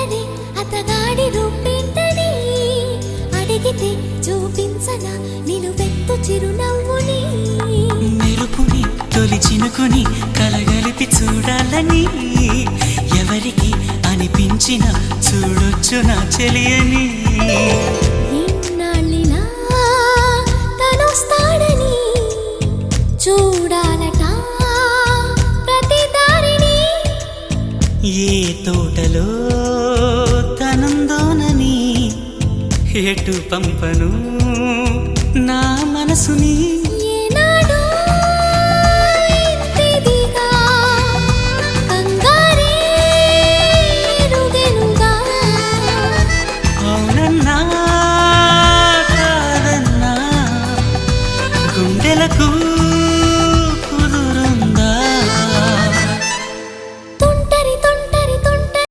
అడగనే అతగాడి రూపేంటని అడిగితే చూపించనా నిలువెత్తు చిరునవ్వుని మెరుపుని తొలి చినుకుని కలగలిపి చూడాలని ఎవరికి అనిపించిన చూడొచ్చు నా చెలియని ఇన్నాళ్ళిలా తనొస్తాడని చూడాలట ప్రతి దారిని ఏ తోటలో తనందోనని ఎటు పంపను నా మనసుని